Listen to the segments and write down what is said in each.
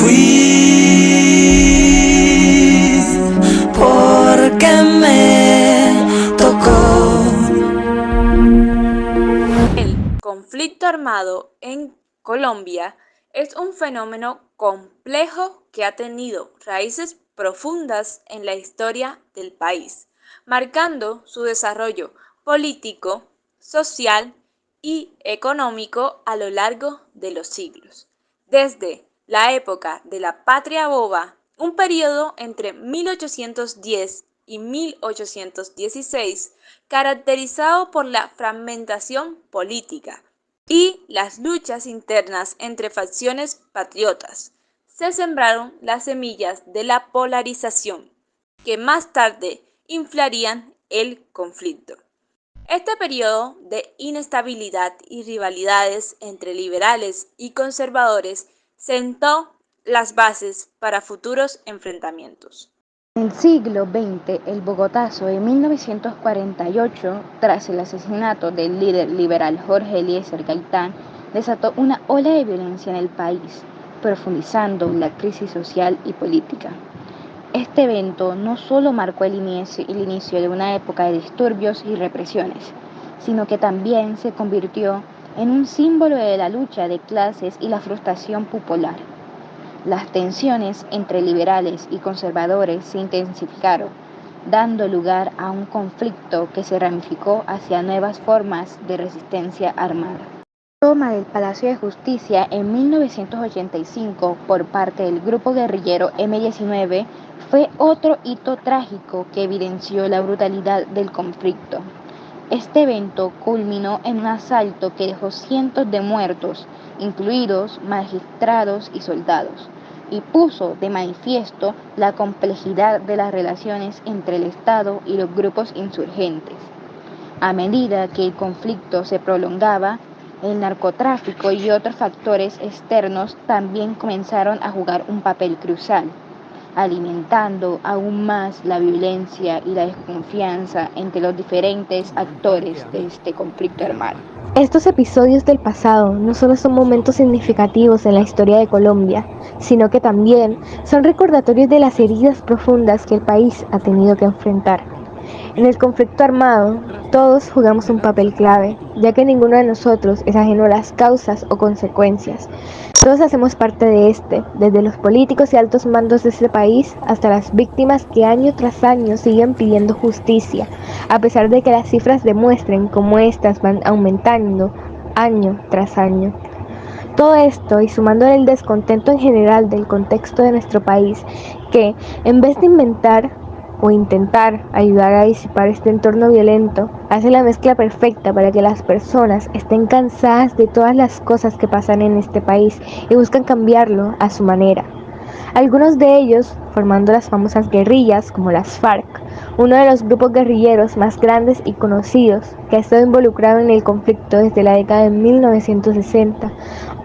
fui porque me tocó. El conflicto armado en Colombia es un fenómeno complejo que ha tenido raíces profundas en la historia del país, marcando su desarrollo político, social y económico a lo largo de los siglos. Desde la época de la Patria Boba, un periodo entre 1810 y 1816, caracterizado por la fragmentación política y las luchas internas entre facciones patriotas, se sembraron las semillas de la polarización, que más tarde inflarían el conflicto. Este periodo de inestabilidad y rivalidades entre liberales y conservadores sentó las bases para futuros enfrentamientos. En el siglo XX, el Bogotazo de 1948, tras el asesinato del líder liberal Jorge Eliezer Gaitán, desató una ola de violencia en el país, profundizando la crisis social y política. Este evento no solo marcó el inicio de una época de disturbios y represiones, sino que también se convirtió en un símbolo de la lucha de clases y la frustración popular. Las tensiones entre liberales y conservadores se intensificaron, dando lugar a un conflicto que se ramificó hacia nuevas formas de resistencia armada. La toma del Palacio de Justicia en 1985 por parte del grupo guerrillero M-19 fue otro hito trágico que evidenció la brutalidad del conflicto. Este evento culminó en un asalto que dejó cientos de muertos, incluidos magistrados y soldados, y puso de manifiesto la complejidad de las relaciones entre el Estado y los grupos insurgentes. A medida que el conflicto se prolongaba, el narcotráfico y otros factores externos también comenzaron a jugar un papel crucial, alimentando aún más la violencia y la desconfianza entre los diferentes actores de este conflicto armado. Estos episodios del pasado no solo son momentos significativos en la historia de Colombia, sino que también son recordatorios de las heridas profundas que el país ha tenido que enfrentar. En el conflicto armado, todos jugamos un papel clave, ya que ninguno de nosotros es ajeno a las causas o consecuencias. Todos hacemos parte de este, desde los políticos y altos mandos de este país hasta las víctimas que año tras año siguen pidiendo justicia, a pesar de que las cifras demuestren cómo estas van aumentando año tras año. Todo esto y sumándole el descontento en general del contexto de nuestro país, que en vez de inventar o intentar ayudar a disipar este entorno violento, hace la mezcla perfecta para que las personas estén cansadas de todas las cosas que pasan en este país y buscan cambiarlo a su manera. Algunos de ellos formando las famosas guerrillas como las FARC, uno de los grupos guerrilleros más grandes y conocidos que ha estado involucrado en el conflicto desde la década de 1960,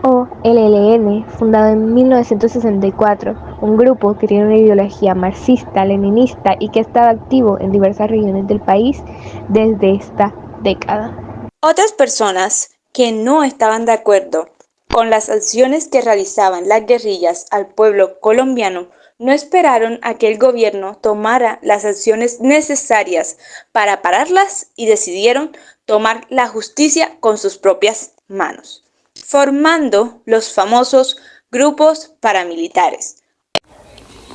o el ELN, fundado en 1964, un grupo que tiene una ideología marxista-leninista y que ha estado activo en diversas regiones del país desde esta década. Otras personas que no estaban de acuerdo con las acciones que realizaban las guerrillas al pueblo colombiano no esperaron a que el gobierno tomara las acciones necesarias para pararlas y decidieron tomar la justicia con sus propias manos, formando los famosos grupos paramilitares.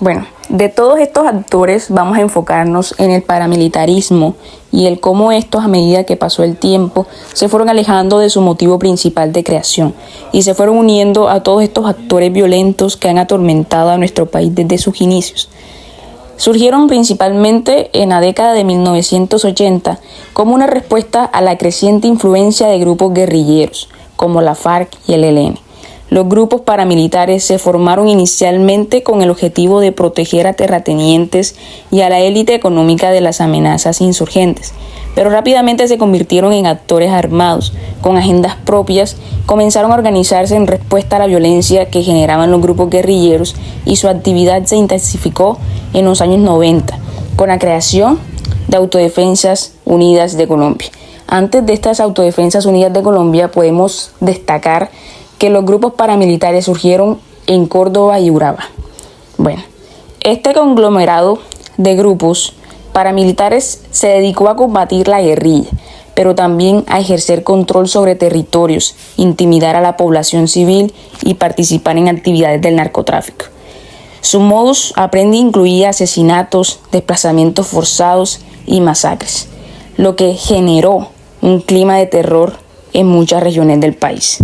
Bueno, de todos estos actores vamos a enfocarnos en el paramilitarismo y el cómo estos, a medida que pasó el tiempo, se fueron alejando de su motivo principal de creación y se fueron uniendo a todos estos actores violentos que han atormentado a nuestro país desde sus inicios. Surgieron principalmente en la década de 1980 como una respuesta a la creciente influencia de grupos guerrilleros como la FARC y el ELN. Los grupos paramilitares se formaron inicialmente con el objetivo de proteger a terratenientes y a la élite económica de las amenazas insurgentes, pero rápidamente se convirtieron en actores armados, con agendas propias, comenzaron a organizarse en respuesta a la violencia que generaban los grupos guerrilleros y su actividad se intensificó en los años 90, con la creación de Autodefensas Unidas de Colombia. Antes de estas Autodefensas Unidas de Colombia podemos destacar que los grupos paramilitares surgieron en Córdoba y Urabá. Bueno, este conglomerado de grupos paramilitares se dedicó a combatir la guerrilla, pero también a ejercer control sobre territorios, intimidar a la población civil y participar en actividades del narcotráfico. Su modus operandi incluía asesinatos, desplazamientos forzados y masacres, lo que generó un clima de terror en muchas regiones del país.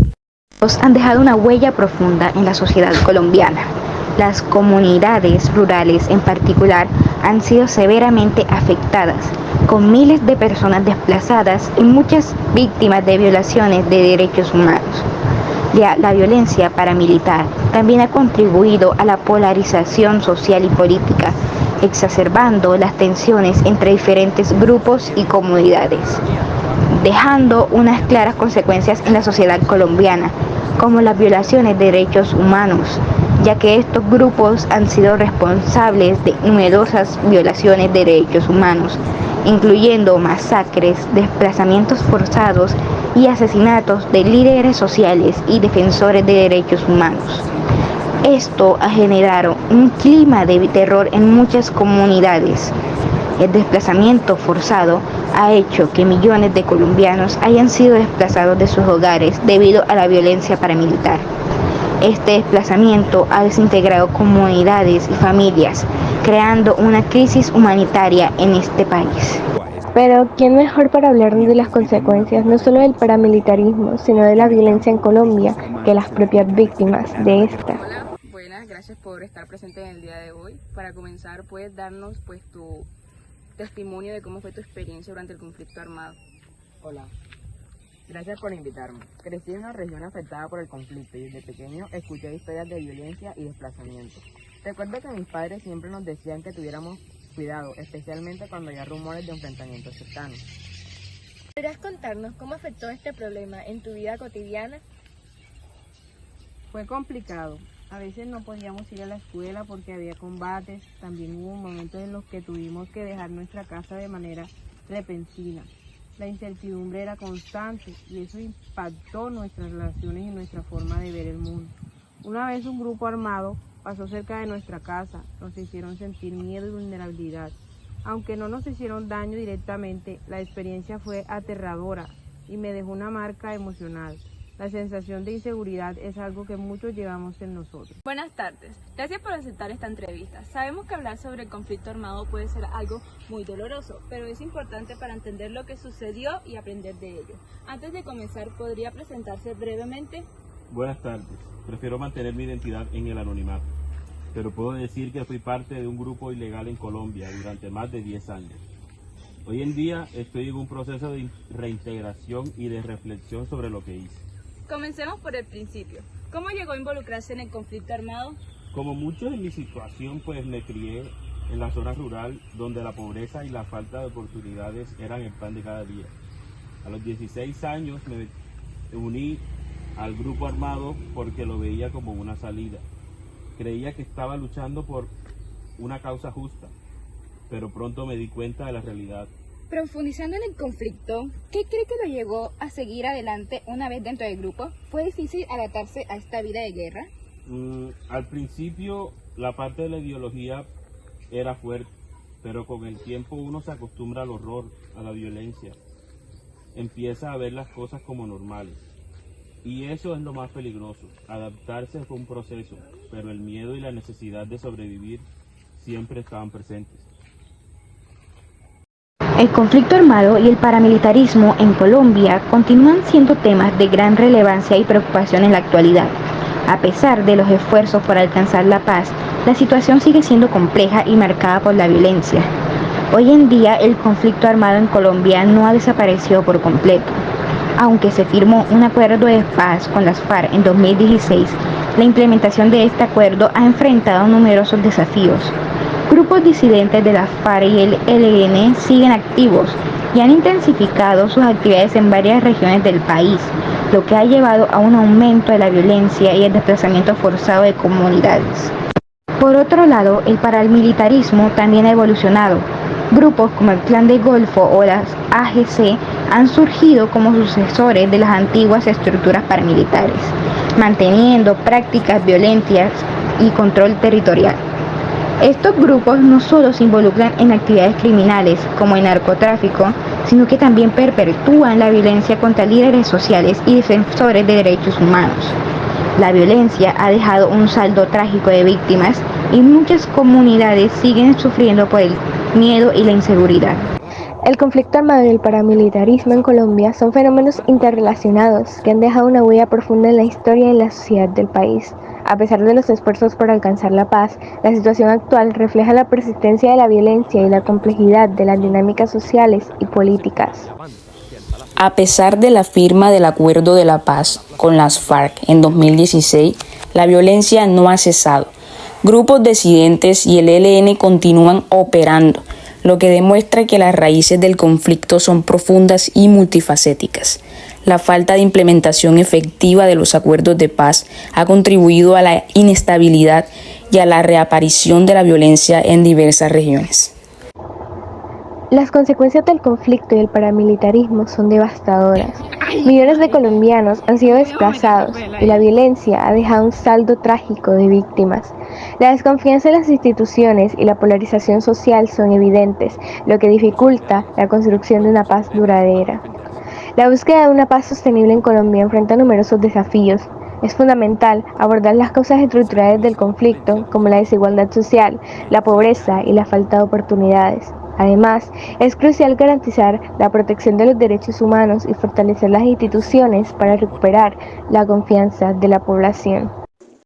Han dejado una huella profunda en la sociedad colombiana. Las comunidades rurales en particular han sido severamente afectadas, con miles de personas desplazadas y muchas víctimas de violaciones de derechos humanos. La violencia paramilitar también ha contribuido a la polarización social y política, exacerbando las tensiones entre diferentes grupos y comunidades, dejando unas claras consecuencias en la sociedad colombiana, como las violaciones de derechos humanos, ya que estos grupos han sido responsables de numerosas violaciones de derechos humanos, incluyendo masacres, desplazamientos forzados y asesinatos de líderes sociales y defensores de derechos humanos. Esto ha generado un clima de terror en muchas comunidades. El desplazamiento forzado ha hecho que millones de colombianos hayan sido desplazados de sus hogares debido a la violencia paramilitar. Este desplazamiento ha desintegrado comunidades y familias, creando una crisis humanitaria en este país. Pero, ¿quién mejor para hablar de las consecuencias no solo del paramilitarismo, sino de la violencia en Colombia, que las propias víctimas de esta? Hola, buenas, gracias por estar presente en el día de hoy. Para comenzar, ¿puedes darnos tu testimonio de cómo fue tu experiencia durante el conflicto armado? Hola, gracias por invitarme. Crecí en una región afectada por el conflicto y desde pequeño escuché historias de violencia y desplazamiento. Recuerdo que mis padres siempre nos decían que tuviéramos cuidado, especialmente cuando había rumores de enfrentamientos cercanos. ¿Podrías contarnos cómo afectó este problema en tu vida cotidiana? Fue complicado. A veces no podíamos ir a la escuela porque había combates. También hubo momentos en los que tuvimos que dejar nuestra casa de manera repentina. La incertidumbre era constante y eso impactó nuestras relaciones y nuestra forma de ver el mundo. Una vez un grupo armado pasó cerca de nuestra casa, nos hicieron sentir miedo y vulnerabilidad. Aunque no nos hicieron daño directamente, la experiencia fue aterradora y me dejó una marca emocional. La sensación de inseguridad es algo que muchos llevamos en nosotros. Buenas tardes, gracias por aceptar esta entrevista. Sabemos que hablar sobre el conflicto armado puede ser algo muy doloroso, pero es importante para entender lo que sucedió y aprender de ello. Antes de comenzar, ¿podría presentarse brevemente? Buenas tardes, prefiero mantener mi identidad en el anonimato, pero puedo decir que fui parte de un grupo ilegal en Colombia durante más de 10 años. Hoy en día estoy en un proceso de reintegración y de reflexión sobre lo que hice. Comencemos por el principio. ¿Cómo llegó a involucrarse en el conflicto armado? Como muchos en mi situación, pues me crié en la zona rural donde la pobreza y la falta de oportunidades eran el pan de cada día. A los 16 años me uní al grupo armado porque lo veía como una salida. Creía que estaba luchando por una causa justa, pero pronto me di cuenta de la realidad. Profundizando en el conflicto, ¿qué cree que lo llevó a seguir adelante una vez dentro del grupo? ¿Fue difícil adaptarse a esta vida de guerra? Al principio la parte de la ideología era fuerte, pero con el tiempo uno se acostumbra al horror, a la violencia. Empieza a ver las cosas como normales. Y eso es lo más peligroso. Adaptarse fue un proceso, pero el miedo y la necesidad de sobrevivir siempre estaban presentes. El conflicto armado y el paramilitarismo en Colombia continúan siendo temas de gran relevancia y preocupación en la actualidad. A pesar de los esfuerzos por alcanzar la paz, la situación sigue siendo compleja y marcada por la violencia. Hoy en día, el conflicto armado en Colombia no ha desaparecido por completo. Aunque se firmó un acuerdo de paz con las FARC en 2016, la implementación de este acuerdo ha enfrentado numerosos desafíos. Grupos disidentes de la FARC y el ELN siguen activos y han intensificado sus actividades en varias regiones del país, lo que ha llevado a un aumento de la violencia y el desplazamiento forzado de comunidades. Por otro lado, el paramilitarismo también ha evolucionado. Grupos como el Clan del Golfo o las AGC han surgido como sucesores de las antiguas estructuras paramilitares, manteniendo prácticas violentas y control territorial. Estos grupos no solo se involucran en actividades criminales como el narcotráfico, sino que también perpetúan la violencia contra líderes sociales y defensores de derechos humanos. La violencia ha dejado un saldo trágico de víctimas y muchas comunidades siguen sufriendo por el miedo y la inseguridad. El conflicto armado y el paramilitarismo en Colombia son fenómenos interrelacionados que han dejado una huella profunda en la historia y en la sociedad del país. A pesar de los esfuerzos por alcanzar la paz, la situación actual refleja la persistencia de la violencia y la complejidad de las dinámicas sociales y políticas. A pesar de la firma del Acuerdo de la Paz con las FARC en 2016, la violencia no ha cesado. Grupos disidentes y el ELN continúan operando, lo que demuestra que las raíces del conflicto son profundas y multifacéticas. La falta de implementación efectiva de los acuerdos de paz ha contribuido a la inestabilidad y a la reaparición de la violencia en diversas regiones. Las consecuencias del conflicto y el paramilitarismo son devastadoras. Millones de colombianos han sido desplazados y la violencia ha dejado un saldo trágico de víctimas. La desconfianza en las instituciones y la polarización social son evidentes, lo que dificulta la construcción de una paz duradera. La búsqueda de una paz sostenible en Colombia enfrenta numerosos desafíos. Es fundamental abordar las causas estructurales del conflicto, como la desigualdad social, la pobreza y la falta de oportunidades. Además, es crucial garantizar la protección de los derechos humanos y fortalecer las instituciones para recuperar la confianza de la población.